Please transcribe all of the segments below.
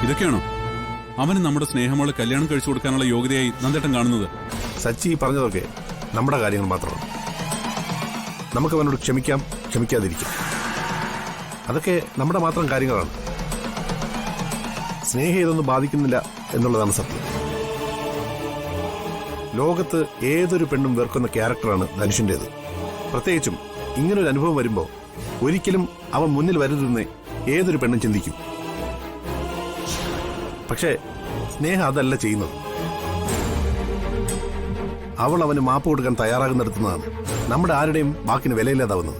ഇതൊക്കെയാണോ അവന് നമ്മുടെ സ്നേഹമോളെ കല്യാണം കഴിച്ചു കൊടുക്കാനുള്ള യോഗ്യതയായി നന്ദേട്ടൻ കാണുന്നത്? സച്ചി പറഞ്ഞതൊക്കെ നമ്മുടെ കാര്യങ്ങൾ മാത്രമാണ്. നമുക്ക് അവനോട് ക്ഷമിക്കാം, ക്ഷമിക്കാതിരിക്കാം. അതൊക്കെ നമ്മുടെ മാത്രം കാര്യങ്ങളാണ്. സ്നേഹം ഇതൊന്നും ബാധിക്കുന്നില്ല എന്നുള്ളതാണ് സത്യം. ലോകത്ത് ഏതൊരു പെണ്ണും വെറുക്കുന്ന ക്യാരക്ടറാണ് ധനുഷിന്റേത്. പ്രത്യേകിച്ചും ഇങ്ങനൊരു അനുഭവം വരുമ്പോൾ ഒരിക്കലും അവൻ മുന്നിൽ വരരുതെന്ന് ഏതൊരു പെണ്ണും ചിന്തിക്കും. പക്ഷേ സ്നേഹ അതല്ല ചെയ്യുന്നത്. അവൾ അവന് മാപ്പ് കൊടുക്കാൻ തയ്യാറാകുന്നിടത്തുനിന്നാണ് നമ്മുടെ ആരുടെയും വാക്കിന് വിലയില്ലാതാവുന്നത്.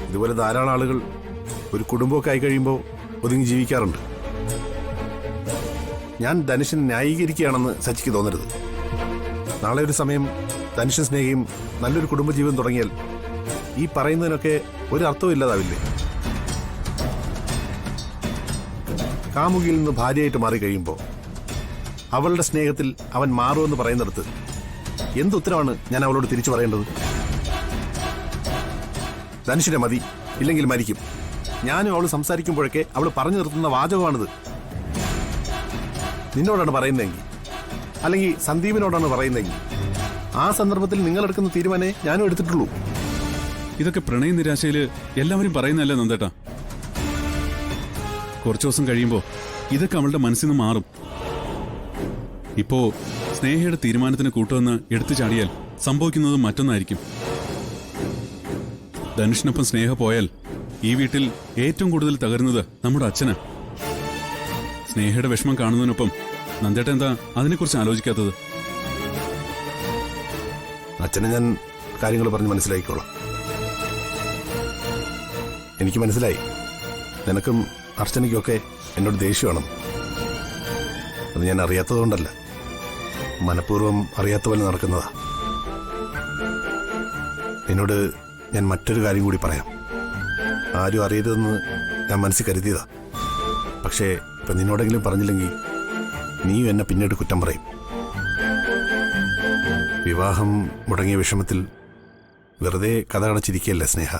ഇതുപോലെ ധാരാളം ആളുകൾ ഒരു കുടുംബമൊക്കെ ആയി കഴിയുമ്പോൾ ഒതുങ്ങി ജീവിക്കാറുണ്ട്. ഞാൻ ധനുഷിനെ ന്യായീകരിക്കുകയാണെന്ന് സച്ചിക്ക് തോന്നരുത്. നാളെ ഒരു സമയം ധനുഷൻ സ്നേഹിയും നല്ലൊരു കുടുംബജീവിതം തുടങ്ങിയാൽ ഈ പറയുന്നതിനൊക്കെ ഒരു അർത്ഥവും ഇല്ലാതാവില്ലേ? കാമുകിയിൽ നിന്ന് ഭാര്യയായിട്ട് മാറിക്കഴിയുമ്പോൾ അവളുടെ സ്നേഹത്തിൽ അവൻ മാറുമെന്ന് പറയുന്നിടത്ത് എന്തുത്തരമാണ് ഞാൻ അവളോട് തിരിച്ചു പറയേണ്ടത്? ധനുഷിനെ മതി, ഇല്ലെങ്കിൽ മരിക്കും. ഞാനും അവൾ സംസാരിക്കുമ്പോഴൊക്കെ അവൾ പറഞ്ഞു നിർത്തുന്ന വാചകമാണിത്. നിന്നോടാണ് പറയുന്നതെങ്കിൽ, അല്ലെങ്കിൽ സന്ദീപിനോടാണ് പറയുന്നതെങ്കിൽ, ആ സന്ദർഭത്തിൽ നിങ്ങളെടുക്കുന്ന തീരുമാനമേ ഞാനും എടുത്തിട്ടുള്ളൂ. ഇതൊക്കെ പ്രണയ നിരാശയില് എല്ലാവരും പറയുന്നതല്ലേ നന്ദേട്ടാ? കുറച്ചു ദിവസം കഴിയുമ്പോൾ ഇതൊക്കെ അവളുടെ മനസ്സിൽ നിന്ന് മാറും. ഇപ്പോ സ്നേഹയുടെ തീരുമാനത്തിന് കൂട്ടുവന്ന് എടുത്തു ചാടിയാൽ സംഭവിക്കുന്നത് മറ്റൊന്നായിരിക്കും. ധനുഷിനൊപ്പം സ്നേഹ പോയാൽ ഈ വീട്ടിൽ ഏറ്റവും കൂടുതൽ തകരുന്നത് നമ്മുടെ അച്ഛനാ. സ്നേഹയുടെ വിഷമം കാണുന്നതിനൊപ്പം നന്ദേട്ടൻ എന്താ അതിനെക്കുറിച്ച് ആലോചിക്കാത്തത്? അച്ഛനെ ഞാൻ കാര്യങ്ങൾ പറഞ്ഞ് മനസ്സിലാക്കിക്കോളാം. എനിക്ക് മനസ്സിലായി, നിനക്കും അർച്ചനയ്ക്കൊക്കെ എന്നോട് ദേഷ്യമാണ്. അത് ഞാൻ അറിയാത്തതുകൊണ്ടല്ല, മനഃപൂർവ്വം അറിയാത്ത പോലെ നടക്കുന്നതാ. എന്നോട് ഞാൻ മറ്റൊരു കാര്യം കൂടി പറയാം. ആരും അറിയരുതെന്ന് ഞാൻ മനസ്സിൽ കരുതിയതാ. പക്ഷേ ഇപ്പൊ നിന്നോടെങ്കിലും പറഞ്ഞില്ലെങ്കിൽ നീയും എന്നെ പിന്നീട് കുറ്റം പറയും. വിവാഹം മുടങ്ങിയ വിഷമത്തിൽ വെറുതെ കഥ അടച്ചിരിക്കുകയല്ലേ സ്നേഹ.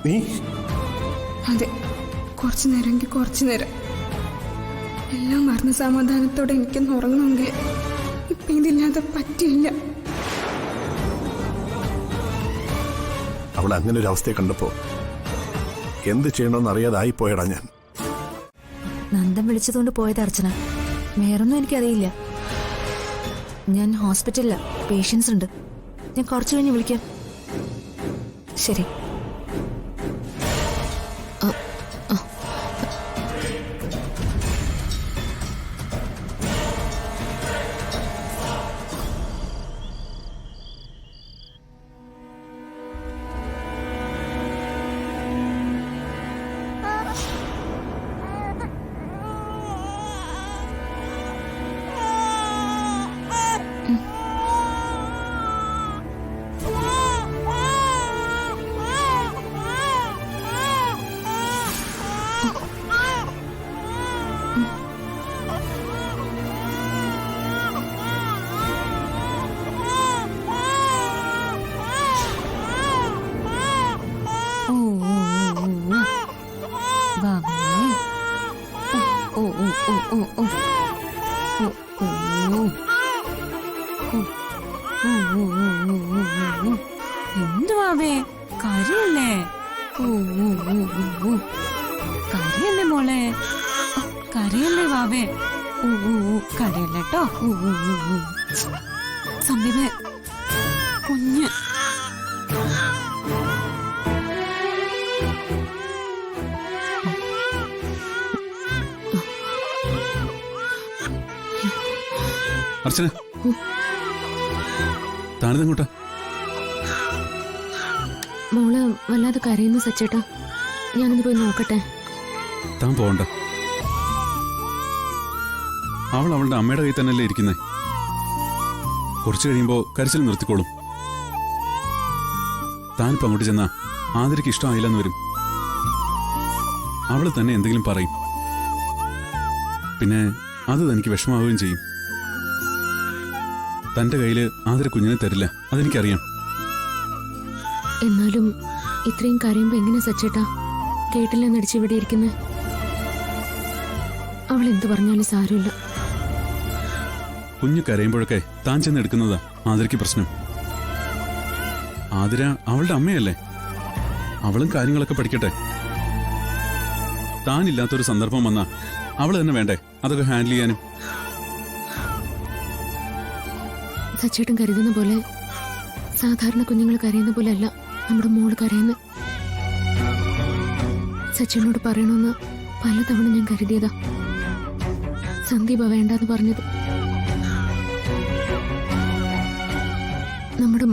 നീ അതെ, കുറച്ചു നേരമെങ്കിൽ കുറച്ചു നേരം എല്ലാം മറന്ന സമാധാനത്തോടെ എനിക്കൊന്ന് ഉറങ്ങണമെങ്കിൽ ഇപ്പൊ ഇതില്ലാതെ പറ്റില്ല. അവൾ അങ്ങനെ ഒരു അവസ്ഥയെ കണ്ടപ്പോ എന്ത് ചെയ്യണമെന്ന് അറിയാതായിപ്പോയടാ ഞാൻ. നന്ദൻ വിളിച്ചതുകൊണ്ട് പോയത് അർച്ചന, വേറൊന്നും എനിക്കറിയില്ല. ഞാൻ ഹോസ്പിറ്റലിലാ, പേഷ്യൻസ് ഉണ്ട്. ഞാൻ കുറച്ചു കഴിഞ്ഞ് വിളിക്കാം. ശരി. എന്തുവാവേ കരയല്ലേ? കരയല്ലേ മോളെ, കരയല്ലേ വാവേ, കരയല്ലേട്ടോ. സന്ദീപേ കുഞ്ഞ് അർച്ചന, താനിതെങ്ങോട്ടാ? മോള് വല്ലാതെ കരയുന്നു സച്ചേട്ടാ, ഞാനൊന്ന് പോയി നോക്കട്ടെ. താൻ പോകണ്ട. അവൾ അവളുടെ അമ്മയുടെ കയ്യിൽ തന്നെയല്ലേ ഇരിക്കുന്നേ. കുറച്ചു കഴിയുമ്പോ കരച്ചിൽ നിർത്തിക്കോളും. താനിപ്പോ അങ്ങോട്ട് ചെന്നാ ആതിരയ്ക്ക് ഇഷ്ടമായില്ലെന്ന് വരും. അവള് തന്നെ എന്തെങ്കിലും പറയും. പിന്നെ അത് തനിക്ക് വിഷമാവുകയും ചെയ്യും. തന്റെ കയ്യില് ആതിര കുഞ്ഞിനെ തരില്ല, അതെനിക്കറിയാം. എന്നാലും ഇത്രയും കരയുമ്പോ എങ്ങനെ സച്ചേട്ടാ കേട്ടില്ലെന്നടിച്ച് ഇവിടെ ഇരിക്കുന്നത്? അവൾ എന്തു പറഞ്ഞാലും സാരമില്ല. കുഞ്ഞു കരയുമ്പോഴൊക്കെ താൻ ചെന്ന് എടുക്കുന്നതാ ആതിരയ്ക്ക് പ്രശ്നം. ആതിര അവളുടെ അമ്മയല്ലേ, അവളും കാര്യങ്ങളൊക്കെ പഠിക്കട്ടെ. താനില്ലാത്തൊരു സന്ദർഭം വന്നാ അവള് തന്നെ വേണ്ടേ അതൊക്കെ ഹാൻഡിൽ ചെയ്യാനും? സച്ചേട്ടൻ കരുതുന്ന പോലെ സാധാരണ കുഞ്ഞുങ്ങൾ കരയുന്ന പോലെ അല്ല നമ്മുടെ മോള് കരയുന്നത്. സച്ചേട്ടനോട് പറയണമെന്ന് പലതവണ ഞാൻ കരുതിയതാ. സന്ദീപ വേണ്ടെന്ന് പറഞ്ഞത്. നമ്മുടെ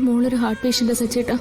മോളൊരു ഹാർട്ട് പേഷ്യന്റാ സച്ചേട്ടാ.